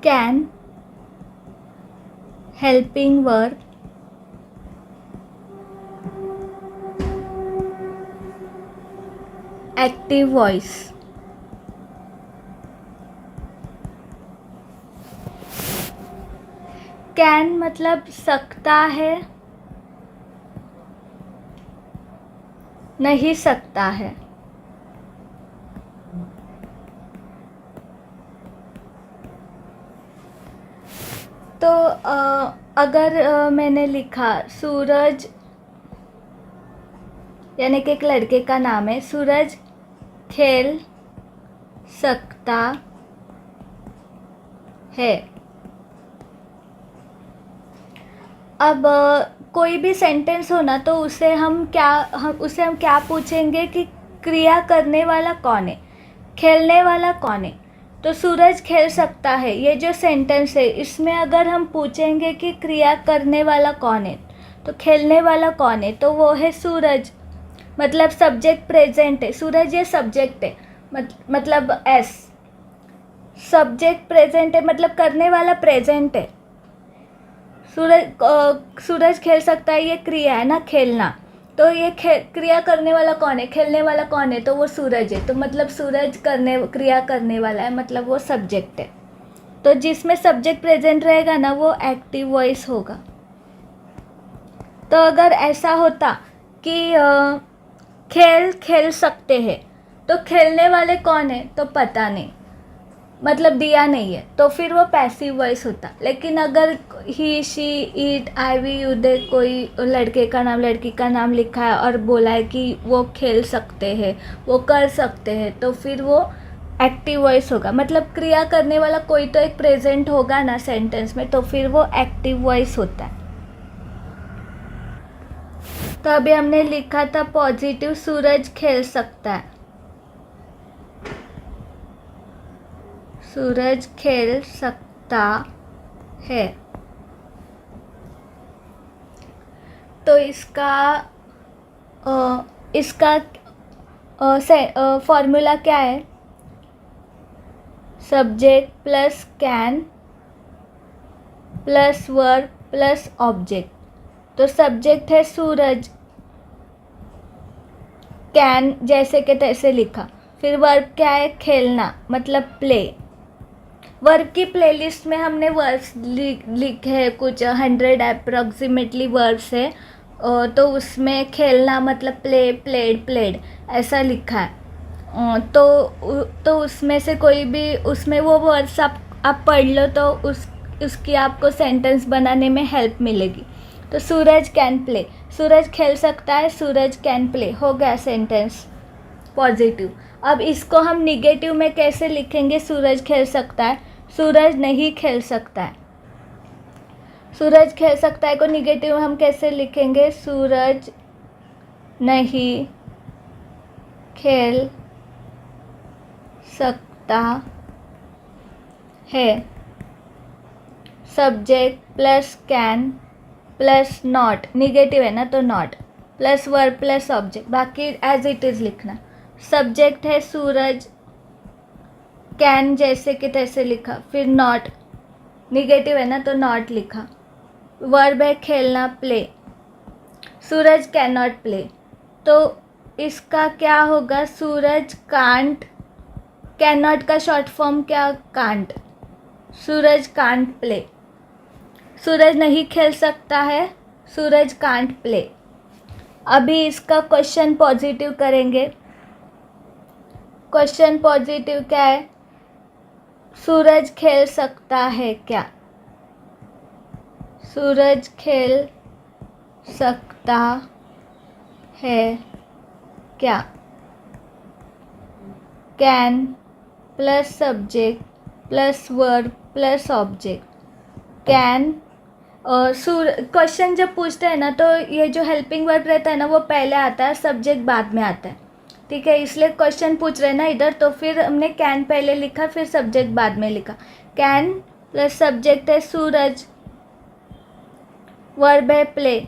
can, helping verb, active voice. Can मतलब सकता है, नहीं सकता है। तो अगर मैंने लिखा सूरज, यानी कि एक लड़के का नाम है, सूरज खेल सकता है। अब कोई भी सेंटेंस हो ना, तो उसे हम क्या पूछेंगे कि क्रिया करने वाला कौन है, खेलने वाला कौन है। तो सूरज खेल सकता है, ये जो सेंटेंस है इसमें अगर हम पूछेंगे कि क्रिया करने वाला कौन है, तो खेलने वाला कौन है, तो वो है सूरज। मतलब सब्जेक्ट प्रेजेंट है, सूरज ये सब्जेक्ट है, मतलब एस। सब्जेक्ट प्रेजेंट है मतलब करने वाला प्रेजेंट है। सूरज खेल सकता है, ये क्रिया है ना, खेलना। तो ये क्रिया करने वाला कौन है, खेलने वाला कौन है, तो वो सूरज है। तो मतलब सूरज क्रिया करने वाला है, मतलब वो सब्जेक्ट है। तो जिसमें सब्जेक्ट प्रेजेंट रहेगा ना, वो एक्टिव वॉइस होगा। तो अगर ऐसा होता कि खेल सकते हैं, तो खेलने वाले कौन है, तो पता नहीं, मतलब दिया नहीं है, तो फिर वो पैसिव वॉइस होता। लेकिन अगर he, she, it, I, we, you, they, कोई लड़के का नाम, लड़की का नाम लिखा है और बोला है कि वो खेल सकते हैं, वो कर सकते हैं, तो फिर वो एक्टिव वॉइस होगा। मतलब क्रिया करने वाला कोई तो एक प्रेजेंट होगा ना सेंटेंस में, तो फिर वो एक्टिव वॉइस होता है। तो अभी हमने लिखा था पॉजिटिव, सूरज खेल सकता है, सूरज खेल सकता है। तो इसका फॉर्मूला क्या है, subject plus can plus verb plus object. तो सब्जेक्ट है सूरज, कैन जैसे के तैसे लिखा, फिर वर्ब क्या है, खेलना, मतलब प्ले। वर्ब की प्लेलिस्ट में हमने वर्ब्स लिखे हैं, कुछ 100 अप्रॉक्सीमेटली वर्ब्स है। तो उसमें खेलना मतलब प्ले, प्लेड, प्लेड ऐसा लिखा है। तो उसमें से कोई भी, उसमें वो वर्ड्स आप पढ़ लो, तो उसकी आपको सेंटेंस बनाने में हेल्प मिलेगी। तो सूरज कैन प्ले, सूरज खेल सकता है, सूरज कैन प्ले, हो गया सेंटेंस पॉजिटिव। अब इसको हम निगेटिव में कैसे लिखेंगे, सूरज खेल सकता है, सूरज नहीं खेल सकता है। सूरज खेल सकता है को निगेटिव में हम कैसे लिखेंगे, सूरज नहीं खेल सकता है। Subject plus can plus not, negative है ना तो not, plus verb plus object, बाकी एज इट इज़ लिखना। सब्जेक्ट है सूरज, कैन जैसे कि तैसे लिखा, फिर नॉट, निगेटिव है ना तो नॉट लिखा। वर्ब है खेलना, play, Suraj can not play. तो इसका क्या होगा, सूरज कांट, कैन नॉट का शॉर्ट फॉर्म क्या, कांट, सूरज कांट प्ले। सूरज नहीं खेल सकता है, सूरज कांट प्ले। अभी इसका क्वेश्चन पॉजिटिव करेंगे। क्वेश्चन पॉजिटिव क्या है, सूरज खेल सकता है क्या, सूरज खेल सकता है क्या। Can plus subject plus verb plus object, can. Question जब पूछते हैं ना, तो ये जो हेल्पिंग वर्ब रहता है ना, वो पहले आता है, सब्जेक्ट बाद में आता है, ठीक है। इसलिए क्वेश्चन पूछ रहे हैं ना इधर, तो फिर हमने कैन पहले लिखा, फिर सब्जेक्ट बाद में लिखा। कैन प्लस सब्जेक्ट है सूरज, वर्ब है play,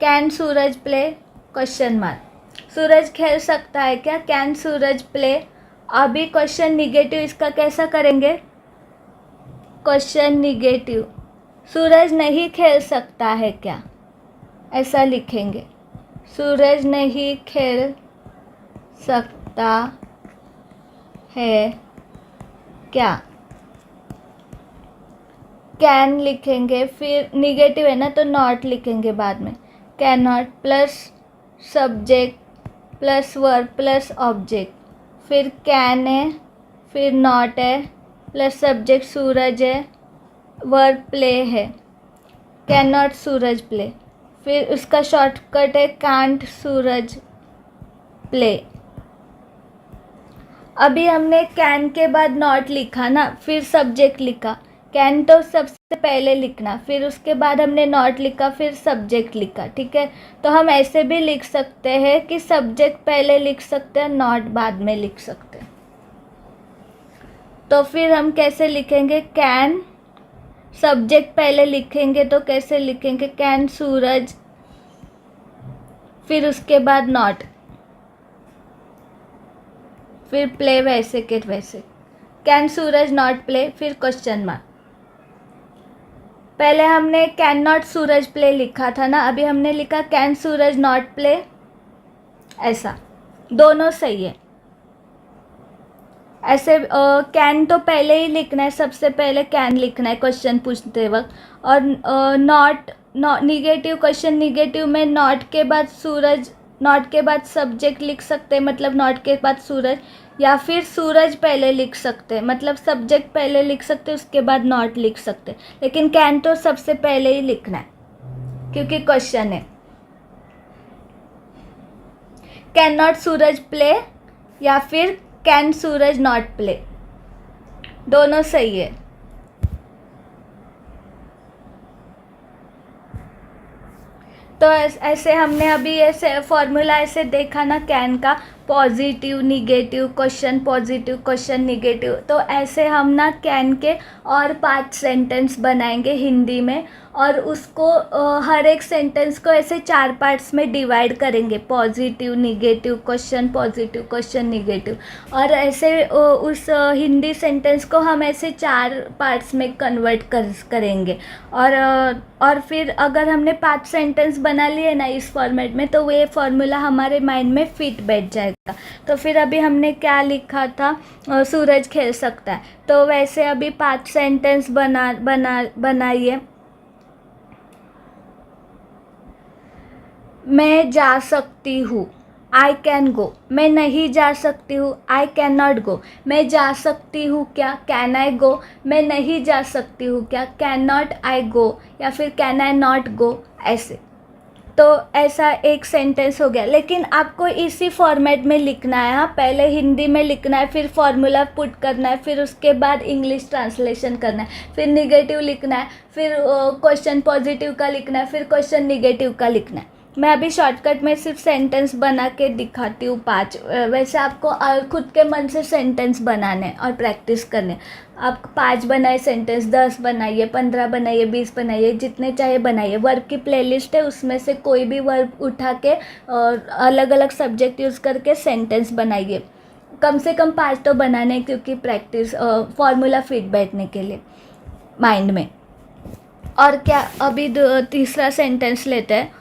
can Suraj play, question mark. Suraj खेल सकता है क्या, कैन सूरज प्ले। अभी क्वेश्चन निगेटिव, इसका कैसा करेंगे, क्वेश्चन निगेटिव, सूरज नहीं खेल सकता है क्या, ऐसा लिखेंगे। सूरज नहीं खेल सकता है क्या। कैन लिखेंगे, फिर निगेटिव है ना तो नॉट लिखेंगे बाद में। Can not plus subject plus verb plus object, फिर कैन है, फिर नॉट है, प्लस सब्जेक्ट सूरज है, वर्ब प्ले है। कैन नॉट सूरज प्ले, फिर उसका शॉर्टकट है कांट सूरज प्ले। अभी हमने कैन के बाद नॉट लिखा ना, फिर सब्जेक्ट लिखा। कैन तो सबसे पहले लिखना, फिर उसके बाद हमने नॉट लिखा, फिर सब्जेक्ट लिखा, ठीक है। तो हम ऐसे भी लिख सकते हैं कि सब्जेक्ट पहले लिख सकते हैं, नॉट बाद में लिख सकते हैं। तो फिर हम कैसे लिखेंगे, कैन सब्जेक्ट पहले लिखेंगे तो कैसे लिखेंगे, कैन सूरज, फिर उसके बाद नॉट, फिर प्ले वैसे के वैसे। कैन सूरज नॉट प्ले, फिर क्वेश्चन मार्क। पहले हमने कैन नॉट सूरज प्ले लिखा था ना, अभी हमने लिखा कैन सूरज नॉट प्ले, ऐसा दोनों सही है। ऐसे कैन तो पहले ही लिखना है, सबसे पहले कैन लिखना है क्वेश्चन पूछते वक्त, और नॉट निगेटिव, क्वेश्चन निगेटिव में नॉट के बाद सूरज, नॉट के बाद सब्जेक्ट लिख सकते हैं, मतलब नॉट के बाद सूरज, या फिर सूरज पहले लिख सकते हैं, मतलब सब्जेक्ट पहले लिख सकते हैं, उसके बाद नॉट लिख सकते हैं। लेकिन कैन तो सबसे पहले ही लिखना है क्योंकि क्वेश्चन है। कैन नॉट सूरज प्ले या फिर कैन सूरज नॉट प्ले, दोनों सही है। तो ऐसे हमने अभी ऐसे फॉर्मूला ऐसे देखा ना कैन का, positive negative question, positive question negative. तो ऐसे हम ना कैन के और 5 सेंटेंस बनाएंगे हिंदी में, और उसको हर एक सेंटेंस को ऐसे 4 पार्ट्स में डिवाइड करेंगे, positive negative question, positive question negative. और ऐसे उस हिंदी सेंटेंस को हम ऐसे 4 पार्ट्स में कन्वर्ट करेंगे। और फिर अगर हमने 5 सेंटेंस बना लिए ना इस फॉर्मेट में, तो ये फॉर्मूला हमारे माइंड में फिट बैठ जाएगा। तो फिर अभी हमने क्या लिखा था, सूरज खेल सकता है, तो वैसे अभी 5 सेंटेंस बनाइए। मैं जा सकती हूँ, आई कैन गो। मैं नहीं जा सकती हूँ, आई कैन नॉट गो। मैं जा सकती हूँ क्या, कैन आई गो। मैं नहीं जा सकती हूँ क्या, कैन नॉट आई गो, या फिर कैन आई नॉट गो, ऐसे। तो ऐसा एक सेंटेंस हो गया। लेकिन आपको इसी फॉर्मेट में लिखना है, हाँ, पहले हिंदी में लिखना है, फिर फॉर्मूला पुट करना है, फिर उसके बाद इंग्लिश ट्रांसलेशन करना है, फिर निगेटिव लिखना है, फिर क्वेश्चन पॉजिटिव का लिखना है, फिर क्वेश्चन निगेटिव का लिखना है। मैं अभी शॉर्टकट में सिर्फ सेंटेंस बना के दिखाती हूँ 5। वैसे आपको खुद के मन से सेंटेंस बनाने और प्रैक्टिस करने। आप 5 बनाए सेंटेंस, 10 बनाइए, 15 बनाइए, 20 बनाइए, जितने चाहे बनाइए। वर्ब की प्लेलिस्ट है, उसमें से कोई भी वर्ब उठा के और अलग अलग सब्जेक्ट यूज़ करके सेंटेंस बनाइए। कम से कम 5 तो बनाने, क्योंकि प्रैक्टिस फॉर्मूला फिट बैठने के लिए माइंड में। और क्या, अभी तीसरा सेंटेंस लेते हैं।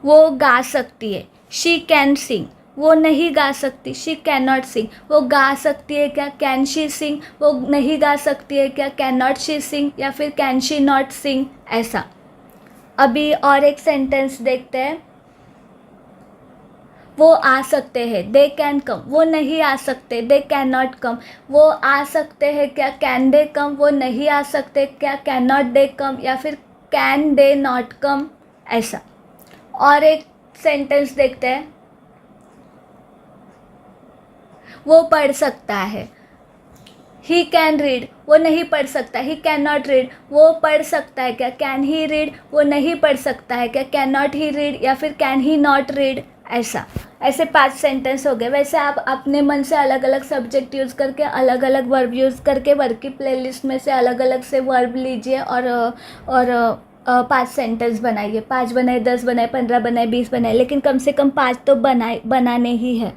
वो गा सकती है, शी कैन सिंग। वो नहीं गा सकती, शी कैन नॉट सिंग। वो गा सकती है क्या, कैन शी सिंग। वो नहीं गा सकती है क्या, कैन नॉट शी सिंग, या फिर कैन शी नॉट सिंग, ऐसा। अभी और एक सेंटेंस देखते हैं। वो आ सकते हैं, दे कैन कम। वो नहीं आ सकते, दे कैन नॉट कम। वो आ सकते हैं क्या, कैन दे कम। वो नहीं आ सकते क्या, कैन नॉट दे कम, या फिर कैन दे नॉट कम, ऐसा। और एक सेंटेंस देखते हैं। वो पढ़ सकता है, ही कैन रीड। वो नहीं पढ़ सकता, ही कैन नॉट रीड। वो पढ़ सकता है क्या, कैन ही रीड। वो नहीं पढ़ सकता है क्या, कैन नॉट ही रीड, या फिर कैन ही नॉट रीड, ऐसा। ऐसे 5 सेंटेंस हो गए। वैसे आप अपने मन से अलग अलग सब्जेक्ट यूज़ करके, अलग अलग वर्ब यूज़ करके, वर्ब की प्लेलिस्ट में से अलग अलग से वर्ब लीजिए और 5 सेंटेंस बनाइए। 5 बनाए, 10 बनाए, 15 बनाए, 20 बनाए, लेकिन कम से कम 5 तो बनाने ही है।